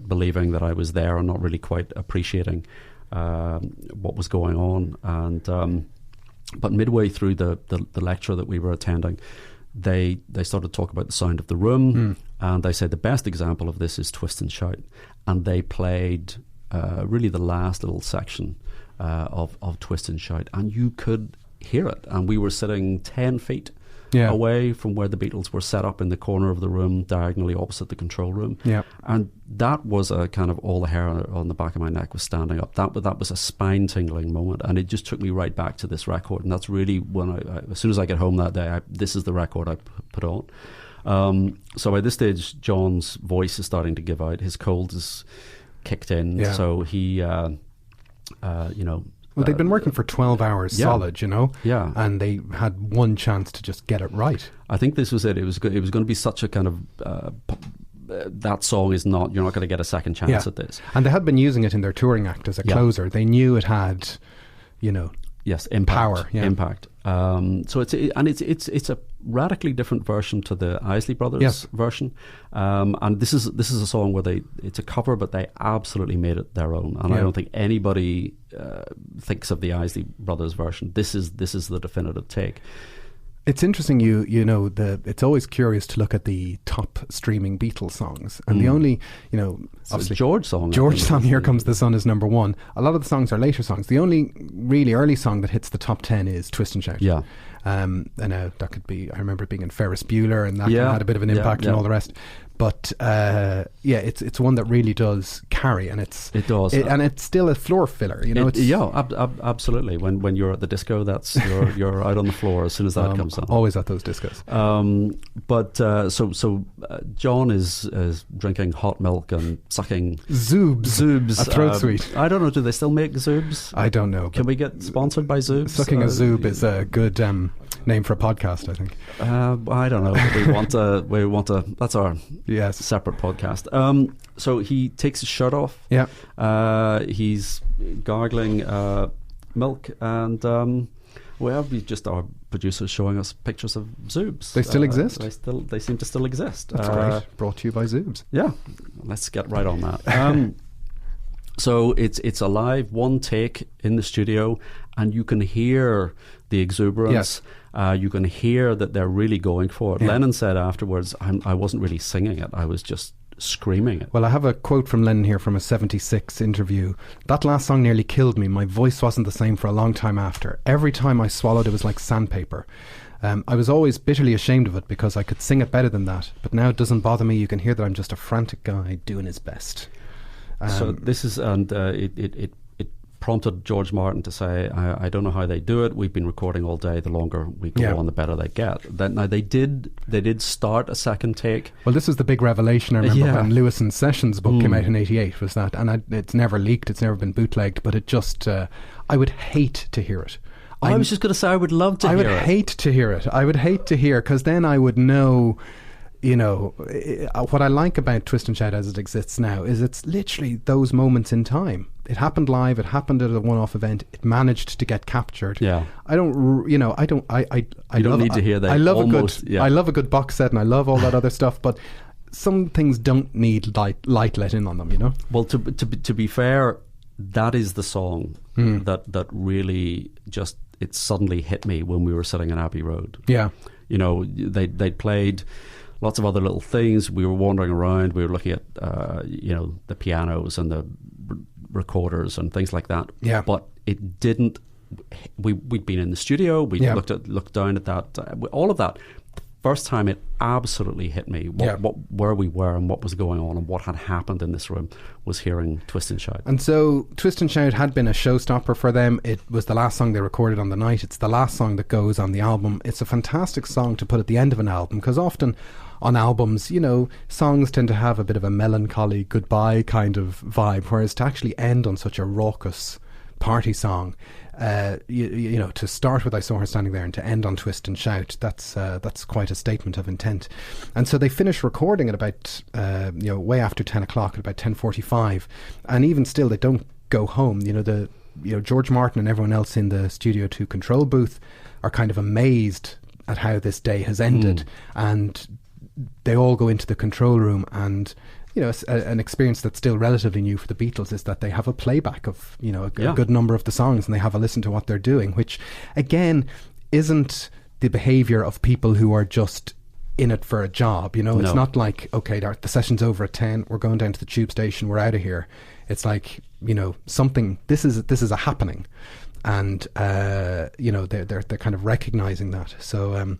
believing that I was there, and not really quite appreciating what was going on. And but midway through the lecture that we were attending, they started to talk about the sound of the room, and they said the best example of this is Twist and Shout, and they played really the last little section of Twist and Shout, and you could hear it. And we were sitting 10 feet away from where the Beatles were set up in the corner of the room, diagonally opposite the control room. And that was a kind of, all the hair on the back of my neck was standing up. That was a spine-tingling moment, and it just took me right back to this record. And that's really when as soon as I get home that day, this is the record I put on. So by this stage, John's voice is starting to give out. His cold is kicked in, so he, well, they'd been working for 12 hours solid, Yeah. And they had one chance to just get it right. I think this was it. It was going to be such a kind of that song is not. You're not going to get a second chance at this. And they had been using it in their touring act as a closer. They knew it had, yes, impact, power, impact. So it's a radically different version to the Isley Brothers version, and this is a song where it's a cover, but they absolutely made it their own. And I don't think anybody thinks of the Isley Brothers version. This is the definitive take. It's interesting, it's always curious to look at the top streaming Beatles songs, and the only, obviously George song, Here Comes the Sun is number one. A lot of the songs are later songs. The only really early song that hits the top 10 is Twist and Shout. Yeah. And that could be, I remember it being in Ferris Bueller, and that had a bit of an impact and all the rest. But it's one that really does carry, and it does, and it's still a floor filler. Absolutely. When you're at the disco, you're out on the floor as soon as that comes on. Always at those discos. So John is drinking hot milk and sucking Zoobs, a throat sweet. I don't know. Do they still make Zoobs? I don't know. Can we get sponsored by Zoobs? Sucking a Zoob is a good name for a podcast, I think. I don't know. We want a. That's our separate podcast. So he takes his shirt off. Yeah. He's gargling milk, and our producers showing us pictures of Zoobs. They still exist. They seem to still exist. That's great. Brought to you by Zoobs. Yeah. Let's get right on that. So it's a live one take in the studio, and you can hear the exuberance. You can hear that they're really going for it. Yeah. Lennon said afterwards, I wasn't really singing it, I was just screaming it. Well, I have a quote from Lennon here from a 76 interview. That last song nearly killed me. My voice wasn't the same for a long time after. Every time I swallowed, it was like sandpaper. I was always bitterly ashamed of it because I could sing it better than that. But now it doesn't bother me. You can hear that I'm just a frantic guy doing his best. So this is, and it prompted George Martin to say, I don't know how they do it. We've been recording all day. The longer we go on, the better they get. Now they did start a second take. Well, this was the big revelation. I remember when Lewis and Sessions' book came out in '88. Was that, and it's never leaked. It's never been bootlegged. But it just, I would hate to hear it. I was just going to say, I would love to hear it. I would hate to hear it. I would hate to hear, because then I would know. What I like about Twist and Shout as it exists now is it's literally those moments in time. It happened live. It happened at a one-off event. It managed to get captured. Yeah. I don't need to hear that. I love a good box set, and I love all that other stuff. But some things don't need light let in on them. Well, to be fair, that is the song that really just, it suddenly hit me when we were sitting in Abbey Road. Yeah. They played lots of other little things. We were wandering around. We were looking at the pianos and the recorders and things like that. Yeah. But it didn't. We'd been in the studio. We looked down at that. All of that. First time it absolutely hit me where we were and what was going on and what had happened in this room was hearing Twist and Shout. And so Twist and Shout had been a showstopper for them. It was the last song they recorded on the night. It's the last song that goes on the album. It's a fantastic song to put at the end of an album, because often on albums, songs tend to have a bit of a melancholy goodbye kind of vibe, whereas to actually end on such a raucous party song, to start with I Saw Her Standing There and to end on Twist and Shout, that's quite a statement of intent. And so they finished recording at about way after 10 o'clock, at about 10:45, and even still they don't go home. George Martin and everyone else in the Studio 2 control booth are kind of amazed at how this day has ended, and they all go into the control room, and an experience that's still relatively new for the Beatles is that they have a playback of a good number of the songs, and they have a listen to what they're doing, which again isn't the behaviour of people who are just in it for a job. It's not like, okay, the session's over at 10, we're going down to the tube station, we're out of here. It's like, something, this is a happening, and they're kind of recognising that. So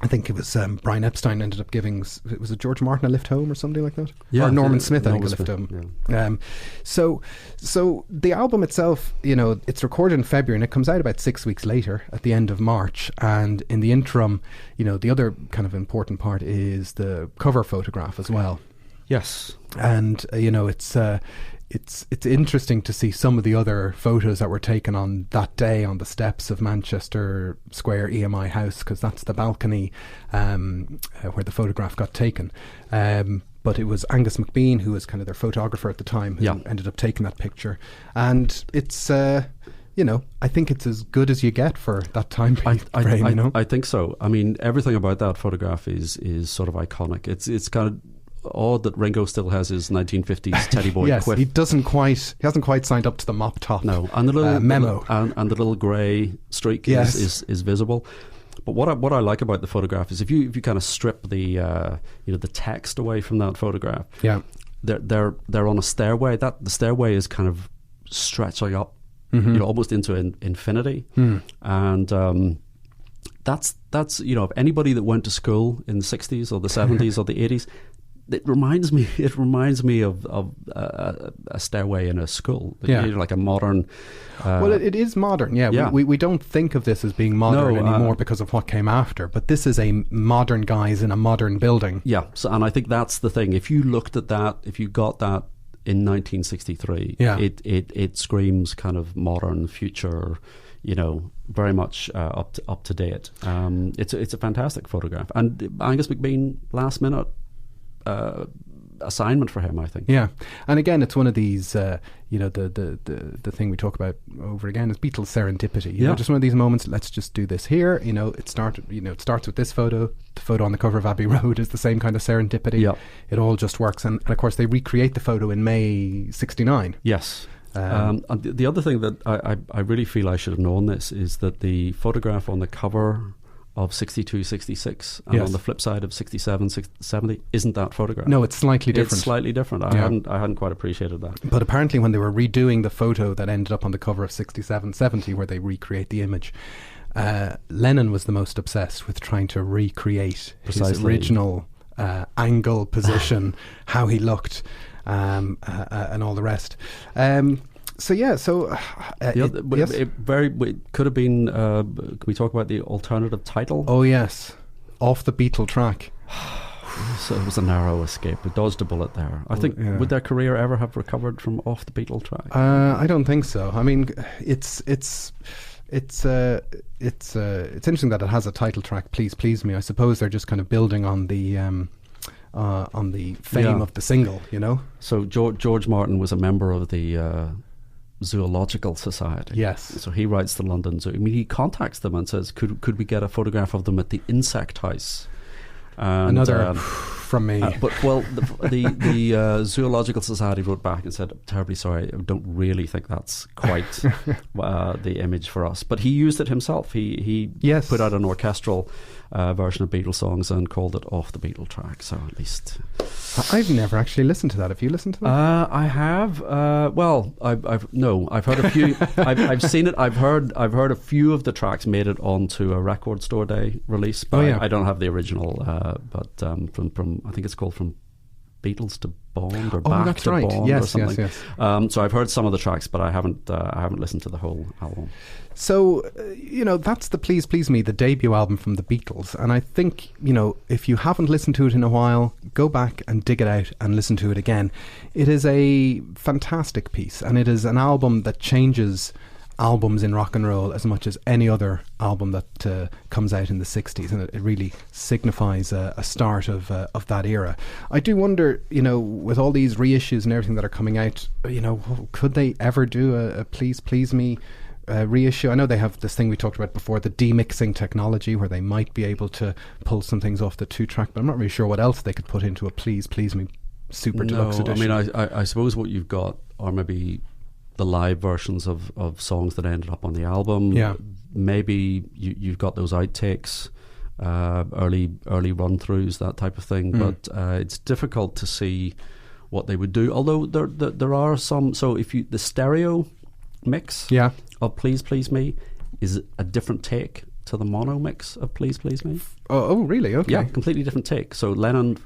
I think it was Brian Epstein ended up giving, was it George Martin a lift home or something like that? Yeah, or Norman Smith, I think, a lift home. Yeah. So the album itself, it's recorded in February and it comes out about 6 weeks later at the end of March. And in the interim, the other kind of important part is the cover photograph as well. Yes. And, it's interesting to see some of the other photos that were taken on that day on the steps of Manchester Square EMI House, because that's the balcony where the photograph got taken. but it was Angus MacBean, who was kind of their photographer at the time, who ended up taking that picture. And it's, I think it's as good as you get for that time frame, I think so. I mean, everything about that photograph is sort of iconic. It's kind of odd that Ringo still has his 1950s Teddy Boy yes, quiff. He hasn't quite signed up to the mop top. No, and the little memo and the little grey streak is visible. But what I like about the photograph is if you kind of strip the the text away from that photograph, they're on a stairway. That the stairway is kind of stretching up, almost into infinity, and that's if anybody that went to school in the 60s or the 70s or the 80s. It reminds me of a stairway in a school, like a modern. Well, it is modern, yeah. We don't think of this as being modern anymore because of what came after, but this is a modern guys in a modern building. Yeah, and I think that's the thing. If you looked at that, if you got that in 1963, it screams kind of modern, future. Very much up to date. It's a fantastic photograph, and Angus MacBean last minute. Assignment for him, I think. Yeah, and again, it's one of these. The thing we talk about over again is Beatles serendipity. Just one of these moments. Let's just do this here. It started. It starts with this photo. The photo on the cover of Abbey Road is the same kind of serendipity. Yeah, it all just works, and of course they recreate the photo in May '69. Yes. And the other thing that I really feel I should have known this is that the photograph on the cover of 62, 66 and on the flip side of 67, 70 isn't that photograph. No, it's slightly different. It's slightly different. I hadn't quite appreciated that. But apparently when they were redoing the photo that ended up on the cover of 67, 70 where they recreate the image, Lennon was the most obsessed with trying to recreate his original angle, position, how he looked, and all the rest. It could have been. Can we talk about the alternative title? Oh yes, Off the Beatle Track. So it was a narrow escape. It dodged a bullet there. I think would their career ever have recovered from Off the Beatle Track? I don't think so. I mean, it's interesting that it has a title track. Please, Please Me. I suppose they're just kind of building on the fame of the single. So George Martin was a member of the Zoological Society. Yes. So he writes to London Zoo. I mean, he contacts them and says, "Could we get a photograph of them at the Insect House?" And, another from me. The Zoological Society wrote back and said, "Terribly sorry, I don't really think that's quite the image for us." But he used it himself. He put out an orchestral version of Beatles songs and called it Off the Beatle Track. So at least I've never actually listened to that. Have you listened to that? I have. I've heard a few. I've seen it. I've heard a few of the tracks made it onto a Record Store Day release. But I don't have the original. But from I think it's called From Beatles to Bond or Back to Bond or something. Yes. So I've heard some of the tracks, but I haven't listened to the whole album. So, that's the Please Please Me, the debut album from the Beatles. And I think, if you haven't listened to it in a while, go back and dig it out and listen to it again. It is a fantastic piece, and it is an album that changes albums in rock and roll as much as any other album that comes out in the 60s, and it really signifies a start of that era. I do wonder, with all these reissues and everything that are coming out, could they ever do a Please Please Me reissue? I know they have this thing we talked about before, the demixing technology, where they might be able to pull some things off the 2-track, but I'm not really sure what else they could put into a Please Please Me super deluxe edition. I mean, I suppose what you've got are maybe the live versions of songs that ended up on the album. Yeah. Maybe you've got those outtakes, early run-throughs, that type of thing. But it's difficult to see what they would do. Although there are some. So the stereo mix of Please Please Me is a different take to the mono mix of Please Please Me. Oh, really? Okay. Yeah, completely different take. So Lennon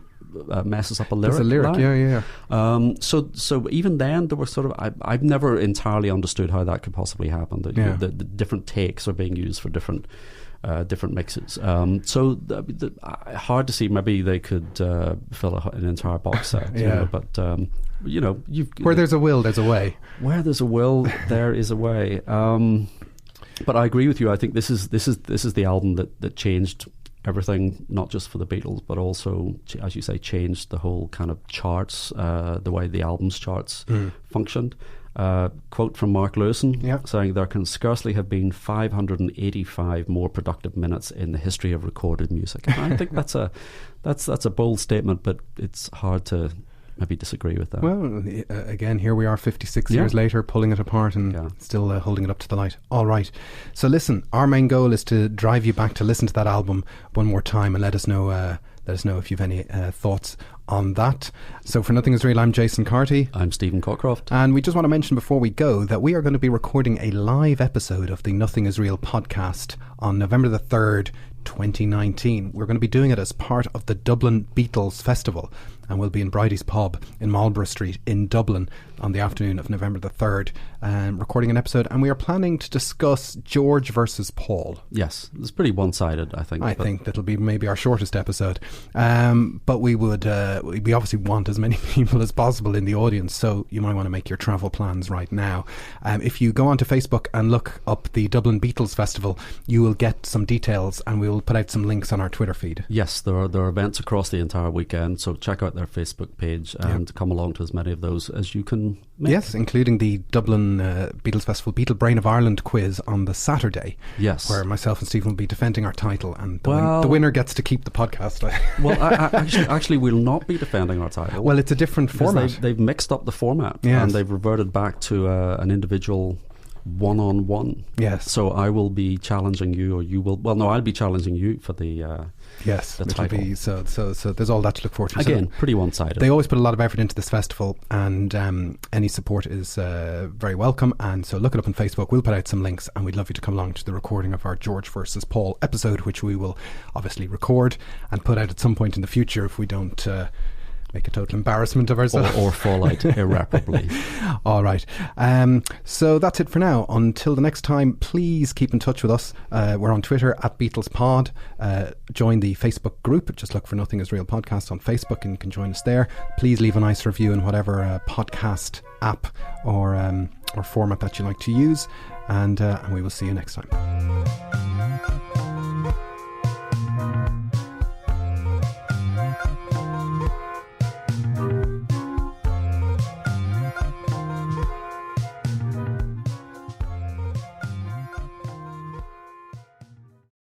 messes up a lyric. There's a lyric, line. So even then there were sort of I've never entirely understood how that could possibly happen. The different takes are being used for different mixes. Hard to see. Maybe they could fill an entire box set. But where there's a will, there's a way. Where there's a will, there is a way. But I agree with you. I think this is the album that changed everything, not just for the Beatles, but also, as you say, changed the whole kind of charts, the way the albums charts functioned. Quote from Mark Lewison saying, there can scarcely have been 585 more productive minutes in the history of recorded music. And I think that's a bold statement, but it's hard to maybe disagree with that. Well, again, here we are 56 years later, pulling it apart and still holding it up to the light. All right. So listen, our main goal is to drive you back to listen to that album one more time and let us know if you've any thoughts on that. So for Nothing Is Real, I'm Jason Carty. I'm Stephen Cockcroft. And we just want to mention before we go that we are going to be recording a live episode of the Nothing Is Real podcast on November the 3rd, 2019. We're going to be doing it as part of the Dublin Beatles Festival, and we'll be in Bridie's Pub in Marlborough Street in Dublin on the afternoon of November the 3rd, recording an episode, and we are planning to discuss George versus Paul. Yes, it's pretty one-sided, I think. I think that'll be maybe our shortest episode, but we obviously want as many people as possible in the audience, so you might want to make your travel plans right now. If you go onto Facebook and look up the Dublin Beatles Festival, you will get some details, and we will put out some links on our Twitter feed. Yes, there are events across the entire weekend, so check out their Facebook page and come along to as many of those as you can make. Yes, including the Dublin Beatles Festival Beatle Brain of Ireland quiz on the Saturday. Yes, where myself and Stephen will be defending our title, and the winner gets to keep the podcast. Well, actually, we'll not be defending our title. Well, it's a different format. They've mixed up the format, and they've reverted back to an individual one-on-one. Yes. So I will be challenging you, or you will. Well, no, I'll be challenging you for the. Yes, the title. So there's all that to look forward to. Again, so pretty one-sided. They always put a lot of effort into this festival, and any support is very welcome. And so look it up on Facebook. We'll put out some links, and we'd love you to come along to the recording of our George versus Paul episode, which we will obviously record and put out at some point in the future if we don't make a total embarrassment of ourselves. Or fall out irreparably. All right. So that's it for now. Until the next time, please keep in touch with us. We're on Twitter at BeatlesPod. Join the Facebook group. Just look for Nothing Is Real Podcast on Facebook and you can join us there. Please leave a nice review in whatever podcast app or format that you like to use. And we will see you next time.